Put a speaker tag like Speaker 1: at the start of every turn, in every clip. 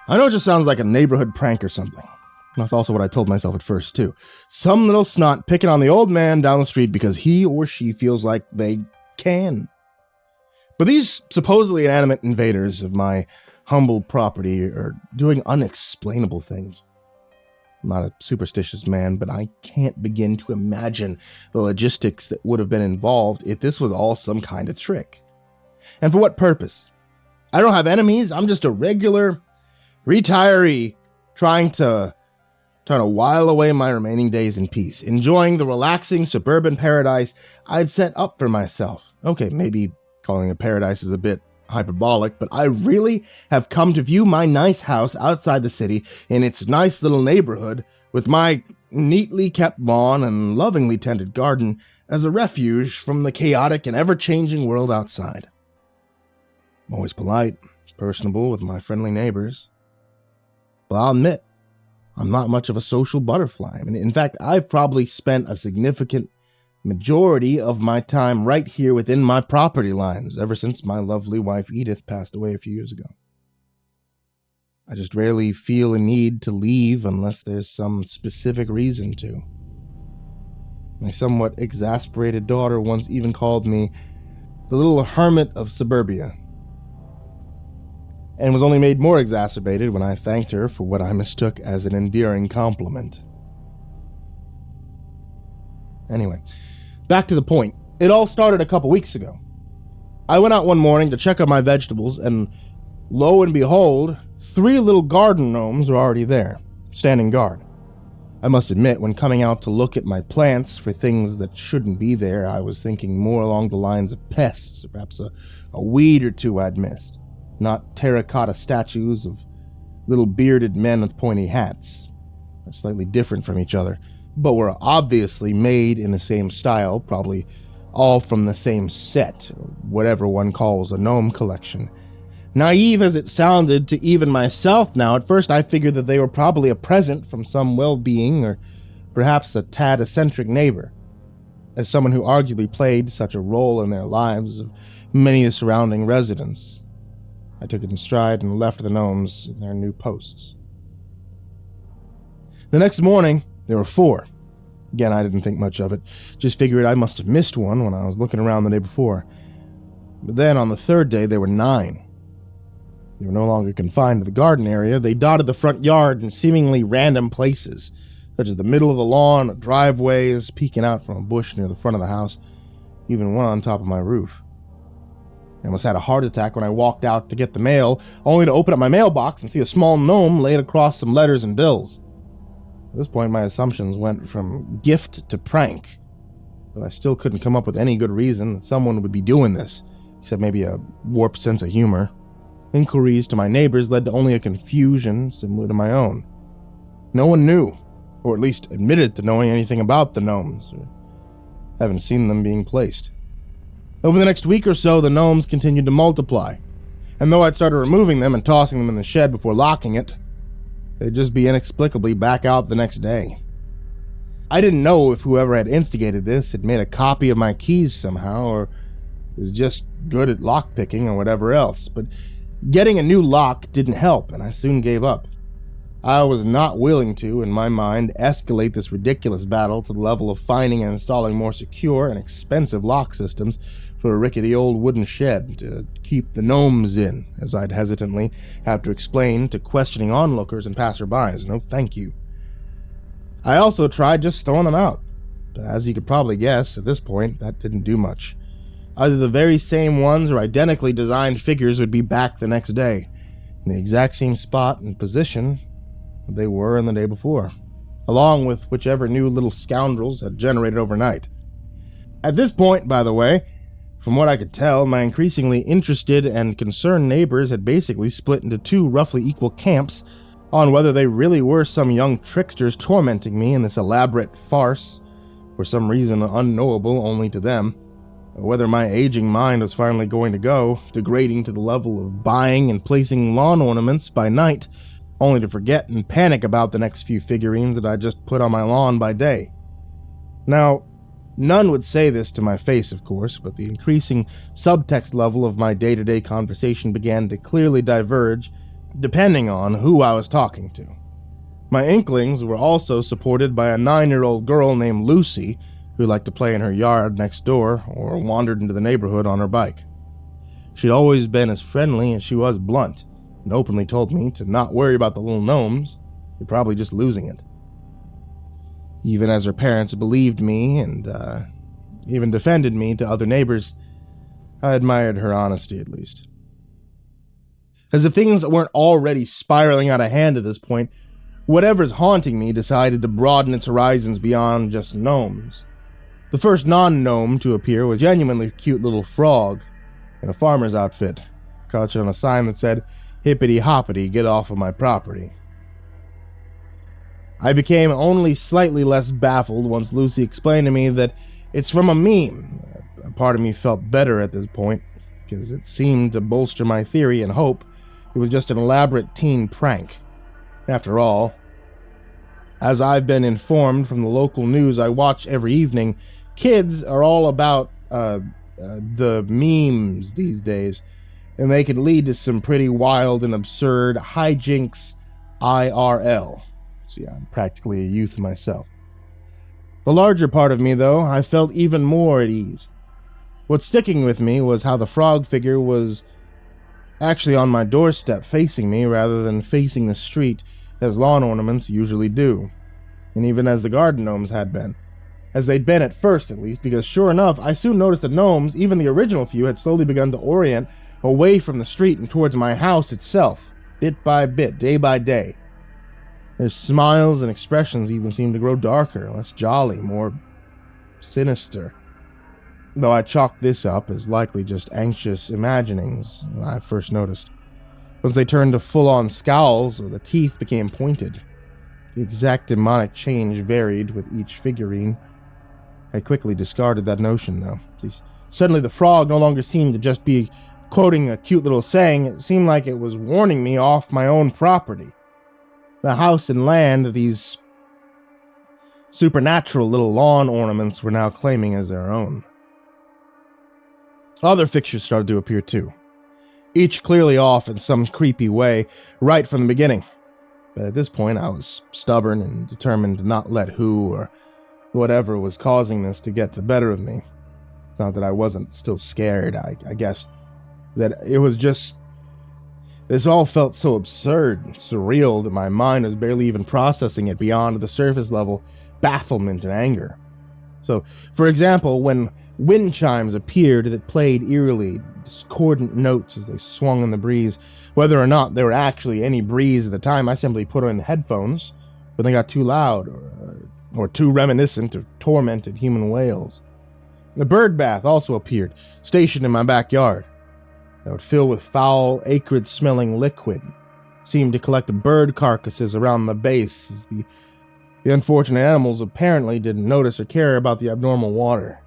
Speaker 1: I know it just sounds like a neighborhood prank or something. That's also what I told myself at first, too. Some little snot picking on the old man down the street because he or she feels like they can. But these supposedly inanimate invaders of my humble property are doing unexplainable things. I'm not a superstitious man, but I can't begin to imagine the logistics that would have been involved if this was all some kind of trick. And for what purpose? I don't have enemies. I'm just a regular retiree trying to while away my remaining days in peace, enjoying the relaxing suburban paradise I'd set up for myself. Okay, maybe calling it paradise is a bit hyperbolic, but I really have come to view my nice house outside the city in its nice little neighborhood with my neatly kept lawn and lovingly tended garden as a refuge from the chaotic and ever-changing world outside. I'm always polite, personable with my friendly neighbors. But I'll admit, I'm not much of a social butterfly. I mean, in fact, I've probably spent a significant majority of my time right here within my property lines ever since my lovely wife Edith passed away a few years ago. I just rarely feel a need to leave unless there's some specific reason to. My somewhat exasperated daughter once even called me the little hermit of suburbia, and was only made more exacerbated when I thanked her for what I mistook as an endearing compliment. Anyway, back to the point. It all started a couple weeks ago. I went out one morning to check on my vegetables, and lo and behold, 3 little garden gnomes were already there, standing guard. I must admit, when coming out to look at my plants for things that shouldn't be there, I was thinking more along the lines of pests, or perhaps a weed or two I'd missed. Not terracotta statues of little bearded men with pointy hats. They're slightly different from each other, but were obviously made in the same style, probably all from the same set, or whatever one calls a gnome collection. Naive as it sounded to even myself now, at first I figured that they were probably a present from some well-being or perhaps a tad eccentric neighbor. As someone who arguably played such a role in their lives of many of the surrounding residents, I took it in stride and left the gnomes in their new posts. The next morning, there were 4. Again, I didn't think much of it, just figured I must have missed one when I was looking around the day before. But then on the 3rd day, there were 9. They were no longer confined to the garden area. They dotted the front yard in seemingly random places, such as the middle of the lawn, driveways, peeking out from a bush near the front of the house, even one on top of my roof. I almost had a heart attack when I walked out to get the mail, only to open up my mailbox and see a small gnome laid across some letters and bills. At this point, my assumptions went from gift to prank, but I still couldn't come up with any good reason that someone would be doing this, except maybe a warped sense of humor. Inquiries to my neighbors led to only a confusion similar to my own. No one knew, or at least admitted to knowing anything about the gnomes, or haven't seen them being placed. Over the next week or so, the gnomes continued to multiply, and though I'd started removing them and tossing them in the shed before locking it, they'd just be inexplicably back out the next day. I didn't know if whoever had instigated this had made a copy of my keys somehow, or was just good at lockpicking or whatever else, but getting a new lock didn't help, and I soon gave up. I was not willing to, in my mind, escalate this ridiculous battle to the level of finding and installing more secure and expensive lock systems for a rickety old wooden shed to keep the gnomes in, as I'd hesitantly have to explain to questioning onlookers and passerbys. No thank you. I also tried just throwing them out, but as you could probably guess, at this point, that didn't do much. Either the very same ones or identically designed figures would be back the next day, in the exact same spot and position that they were in the day before, along with whichever new little scoundrels had generated overnight. At this point, by the way, from what I could tell, my increasingly interested and concerned neighbors had basically split into 2 roughly equal camps on whether they really were some young tricksters tormenting me in this elaborate farce, for some reason unknowable only to them, or whether my aging mind was finally going to go, degrading to the level of buying and placing lawn ornaments by night, only to forget and panic about the next few figurines that I just put on my lawn by day. Now, none would say this to my face, of course, but the increasing subtext level of my day-to-day conversation began to clearly diverge depending on who I was talking to. My inklings were also supported by a 9-year-old girl named Lucy, who liked to play in her yard next door or wandered into the neighborhood on her bike. She'd always been as friendly as she was blunt, and openly told me to not worry about the little gnomes, they're probably just losing it. Even as her parents believed me and even defended me to other neighbors, I admired her honesty at least. As if things weren't already spiraling out of hand at this point, whatever's haunting me decided to broaden its horizons beyond just gnomes. The first non-gnome to appear was a genuinely cute little frog in a farmer's outfit, caught on a sign that said, "Hippity hoppity, get off of my property." I became only slightly less baffled once Lucy explained to me that it's from a meme. A part of me felt better at this point, because it seemed to bolster my theory and hope it was just an elaborate teen prank. After all, as I've been informed from the local news I watch every evening, kids are all about the memes these days, and they can lead to some pretty wild and absurd hijinks IRL. So yeah, I'm practically a youth myself. The larger part of me, though, I felt even more at ease. What's sticking with me was how the frog figure was actually on my doorstep facing me rather than facing the street as lawn ornaments usually do, and even as the garden gnomes had been. As they'd been at first, at least, because sure enough, I soon noticed the gnomes, even the original few, had slowly begun to orient away from the street and towards my house itself, bit by bit, day by day. Their smiles and expressions even seemed to grow darker, less jolly, more sinister. Though I chalked this up as likely just anxious imaginings when I first noticed. As they turned to full-on scowls, or the teeth became pointed. The exact demonic change varied with each figurine. I quickly discarded that notion, though. Suddenly the frog no longer seemed to just be quoting a cute little saying. It seemed like it was warning me off my own property. The house and land these supernatural little lawn ornaments were now claiming as their own. Other fixtures started to appear too, each clearly off in some creepy way right from the beginning. But at this point I was stubborn and determined to not let who or whatever was causing this to get the better of me. Not that I wasn't still scared, I guess. That it was just... This all felt so absurd and surreal that my mind was barely even processing it beyond the surface level bafflement and anger. So, for example, when wind chimes appeared that played eerily, discordant notes as they swung in the breeze, whether or not there were actually any breeze at the time, I simply put on headphones when they got too loud or too reminiscent of tormented human wails. The bird bath also appeared, stationed in my backyard. That would fill with foul, acrid-smelling liquid, seemed to collect the bird carcasses around the base, as the unfortunate animals apparently didn't notice or care about the abnormal water.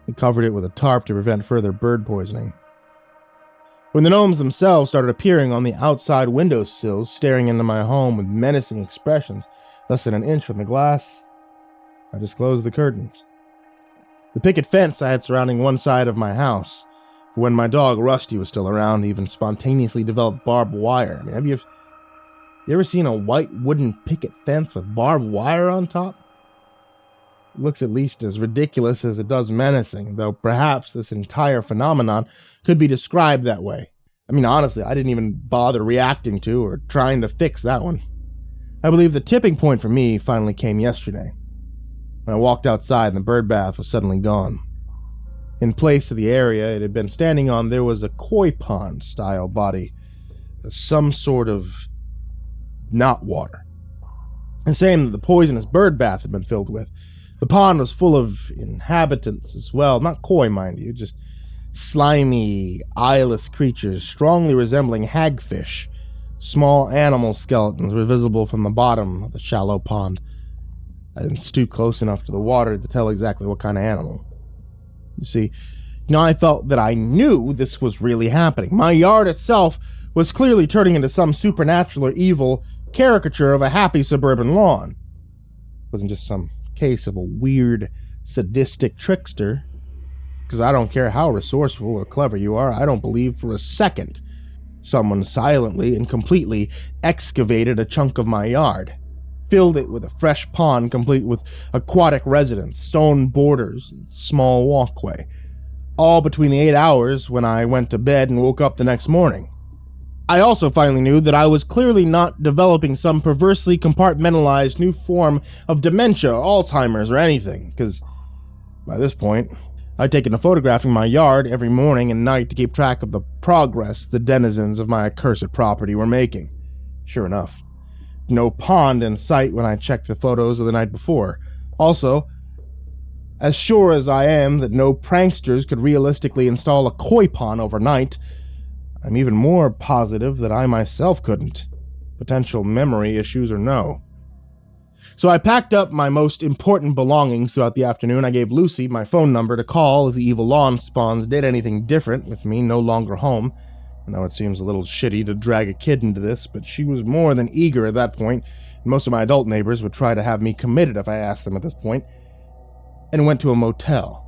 Speaker 1: They covered it with a tarp to prevent further bird poisoning. When the gnomes themselves started appearing on the outside windowsills, staring into my home with menacing expressions, less than an inch from the glass, I just closed the curtains. The picket fence I had surrounding one side of my house, when my dog Rusty was still around, even spontaneously developed barbed wire. I mean, have you ever seen a white wooden picket fence with barbed wire on top? It looks at least as ridiculous as it does menacing, though perhaps this entire phenomenon could be described that way. I mean, honestly, I didn't even bother reacting to or trying to fix that one. I believe the tipping point for me finally came yesterday, when I walked outside and the bird bath was suddenly gone. In place of the area it had been standing on, there was a koi pond-style body, some sort of knot water. The same that the poisonous bird bath had been filled with. The pond was full of inhabitants as well, not koi, mind you, just slimy, eyeless creatures strongly resembling hagfish. Small animal skeletons were visible from the bottom of the shallow pond. I didn't stoop close enough to the water to tell exactly what kind of animal. You see, I felt that I knew this was really happening. My yard itself was clearly turning into some supernatural or evil caricature of a happy suburban lawn. It wasn't just some case of a weird, sadistic trickster. Because I don't care how resourceful or clever you are, I don't believe for a second Someone silently and completely excavated a chunk of my yard, filled it with a fresh pond complete with aquatic residence, stone borders, and small walkway, all between the 8 hours when I went to bed and woke up the next morning. I also finally knew that I was clearly not developing some perversely compartmentalized new form of dementia or Alzheimer's or anything, because by this point, I'd taken to photographing my yard every morning and night to keep track of the progress the denizens of my accursed property were making. Sure enough, no pond in sight when I checked the photos of the night before. Also, as sure as I am that no pranksters could realistically install a koi pond overnight, I'm even more positive that I myself couldn't, potential memory issues or no. So I packed up my most important belongings throughout the afternoon. I gave Lucy my phone number to call if the evil lawn spawns did anything different with me no longer home. I know it seems a little shitty to drag a kid into this, but she was more than eager at that point, and most of my adult neighbors would try to have me committed if I asked them at this point, and went to a motel.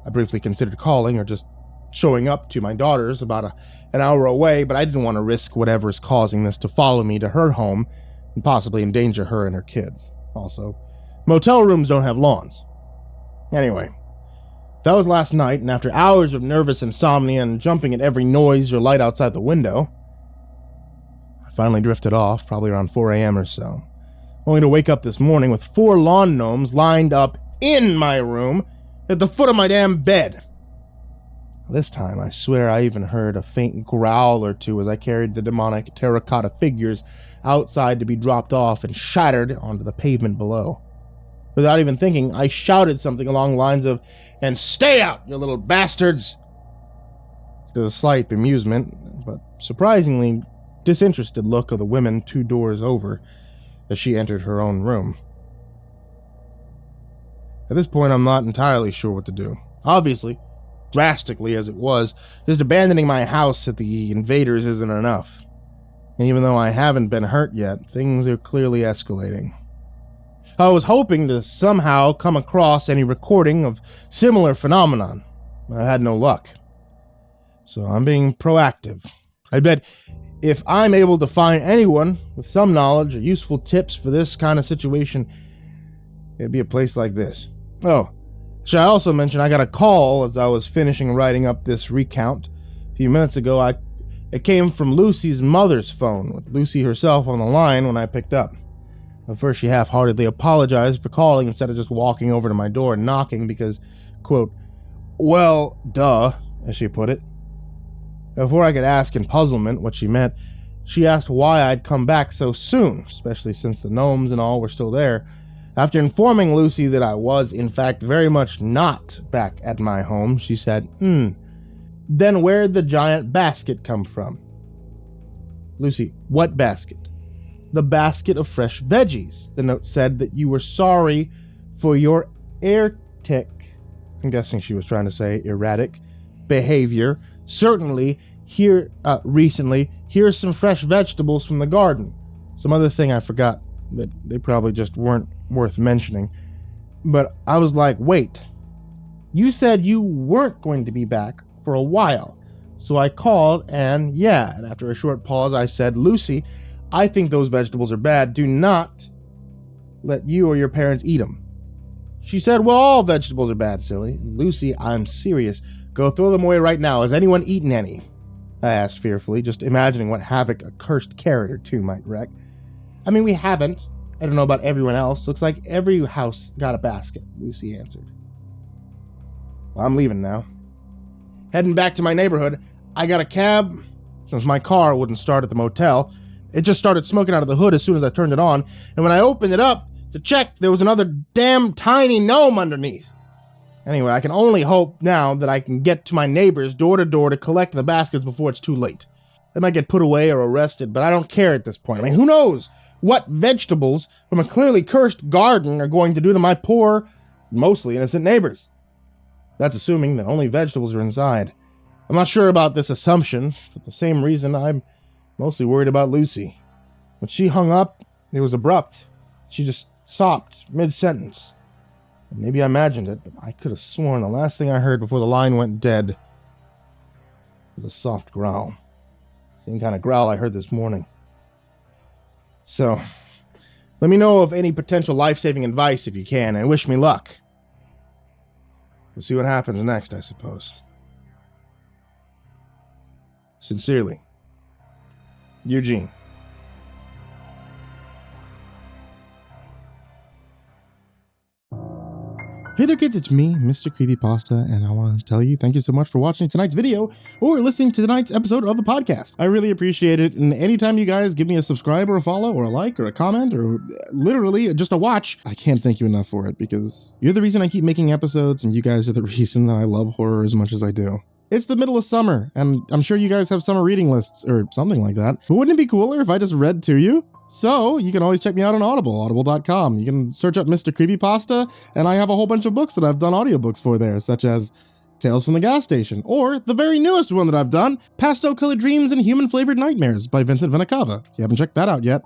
Speaker 1: I briefly considered calling or just showing up to my daughter's about an hour away, but I didn't want to risk whatever's causing this to follow me to her home and possibly endanger her and her kids. Also, motel rooms don't have lawns. Anyway, that was last night, and after hours of nervous insomnia and jumping at every noise or light outside the window, I finally drifted off, probably around 4 a.m. or so, only to wake up this morning with 4 lawn gnomes lined up in my room at the foot of my damn bed. This time, I swear I even heard a faint growl or two as I carried the demonic terracotta figures outside to be dropped off and shattered onto the pavement below. Without even thinking, I shouted something along the lines of, "And stay out, you little bastards!" To the slight bemusement, but surprisingly disinterested look of the woman 2 doors over as she entered her own room. At this point, I'm not entirely sure what to do. Obviously, drastically as it was, just abandoning my house at the invaders isn't enough. And even though I haven't been hurt yet, things are clearly escalating. I was hoping to somehow come across any recording of similar phenomenon. I had no luck. So I'm being proactive. I bet if I'm able to find anyone with some knowledge or useful tips for this kind of situation, it'd be a place like this. Oh, should I also mention I got a call as I was finishing writing up this recount. A few minutes ago, it came from Lucy's mother's phone, with Lucy herself on the line when I picked up. At first, she half-heartedly apologized for calling instead of just walking over to my door and knocking because, quote, "well, duh," as she put it. Before I could ask in puzzlement what she meant, she asked why I'd come back so soon, especially since the gnomes and all were still there. After informing Lucy that I was, in fact, very much not back at my home, she said, "Then where'd the giant basket come from?" Lucy, what basket? "The basket of fresh veggies. The note said that you were sorry for your erratic," I'm guessing she was trying to say erratic, "behavior. Certainly, recently, here's some fresh vegetables from the garden." Some other thing I forgot, that they probably just weren't worth mentioning. But I was like, wait, you said you weren't going to be back for a while. So I called and after a short pause I said, "Lucy, I think those vegetables are bad. Do not let you or your parents eat them." She said, "Well, all vegetables are bad, silly." "Lucy, I'm serious. Go throw them away right now. Has anyone eaten any?" I asked fearfully, just imagining what havoc a cursed carrot or two might wreak. "I mean, we haven't. I don't know about everyone else. Looks like every house got a basket," Lucy answered. "Well, I'm leaving now. Heading back to my neighborhood. I got a cab. Since my car wouldn't start at the motel, it just started smoking out of the hood as soon as I turned it on, and when I opened it up to check, there was another damn tiny gnome underneath. Anyway, I can only hope now that I can get to my neighbors door to door to collect the baskets before it's too late. They might get put away or arrested, but I don't care at this point. I mean, who knows what vegetables from a clearly cursed garden are going to do to my poor, mostly innocent neighbors. That's assuming that only vegetables are inside. I'm not sure about this assumption, for the same reason I'm mostly worried about Lucy. When she hung up, it was abrupt. She just stopped mid-sentence. Maybe I imagined it, but I could have sworn the last thing I heard before the line went dead was a soft growl. Same kind of growl I heard this morning. So, let me know of any potential life-saving advice if you can, and wish me luck. We'll see what happens next, I suppose. Sincerely, Eugene. Hey there kids, it's me, MrCreepyPasta, and I want to tell you thank you so much for watching tonight's video or listening to tonight's episode of the podcast. I really appreciate it, and anytime you guys give me a subscribe or a follow or a like or a comment or literally just a watch, I can't thank you enough for it because you're the reason I keep making episodes and you guys are the reason that I love horror as much as I do. It's the middle of summer, and I'm sure you guys have summer reading lists or something like that, but wouldn't it be cooler if I just read to you? So, you can always check me out on Audible, audible.com. You can search up MrCreepyPasta, and I have a whole bunch of books that I've done audiobooks for there, such as Tales from the Gas Station, or the very newest one that I've done, Pastel-Colored Dreams and Human-Flavored Nightmares by Vincent Venicava. If you haven't checked that out yet,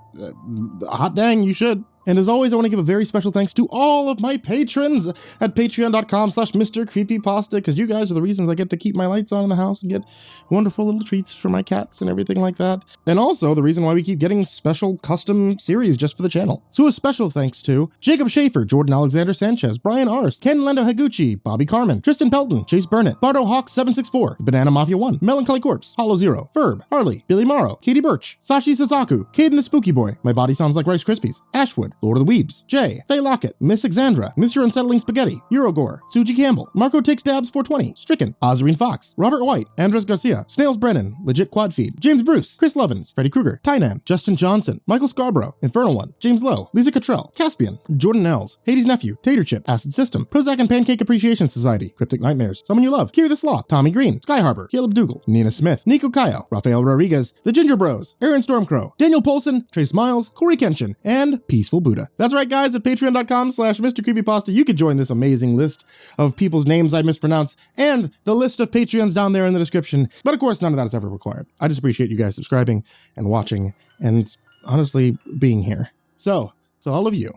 Speaker 1: hot dang, you should. And as always, I want to give a very special thanks to all of my patrons at patreon.com/MrCreepyPasta, because you guys are the reasons I get to keep my lights on in the house and get wonderful little treats for my cats and everything like that. And also the reason why we keep getting special custom series just for the channel. So a special thanks to Jacob Shaffer, Jordan Alexander Sanchez, Bryon Arce, Ken Lando Higuchi, Bobby Karman, Tristain Pelton, Chase Burnett, Bardo Hawk 764, TheBananaMafia 1, Melancholy Corpse, Hollow Zero, Ferb, Harley, Billy Morrow, Katie Birch, Sashi Sazaku, Kayden the Spooky Boy, MyBodySoundsLikeRiceKrispys, AshWood, Lord of the Weebs, Jay, Feyelocket, Miss Xandra, MrUnsettlingSpaghetti, Eurogore, Suji Campbell, Marco Takes Dabs 420, Stricken, Ozrine Fox, Robert White, Andres Garcia, Snails Brennan, Legit Quad Feed, James Bruce, Chris Lovins, Freddy Krueger, Tynan, Justin Johnson, Michael Scarborough, Infernal One, James Lowe, Lisa Cottrell, Caspian, Jordan Nels, Hades' Nephew, Tater Chip, Acid System, Prozac and Pancake Appreciation Society, Cryptic Nightmares, Someone You Love, Kiri the Sloth, Tommy Green, Sky Harbor, Caleb Dougal, Nina Smith, Nico Kayo, Rafael Rodriguez, The Ginger Bros, Aaron Stormcrow, Daniel Polson, Trace Miles, Corey Kenshin, and Peaceful Buddha. That's right, guys, at patreon.com/MrCreepyPasta, you could join this amazing list of people's names I mispronounce and the list of Patreons down there in the description. But of course, none of that is ever required. I just appreciate you guys subscribing and watching and honestly being here. So, to all of you,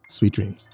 Speaker 1: sweet dreams.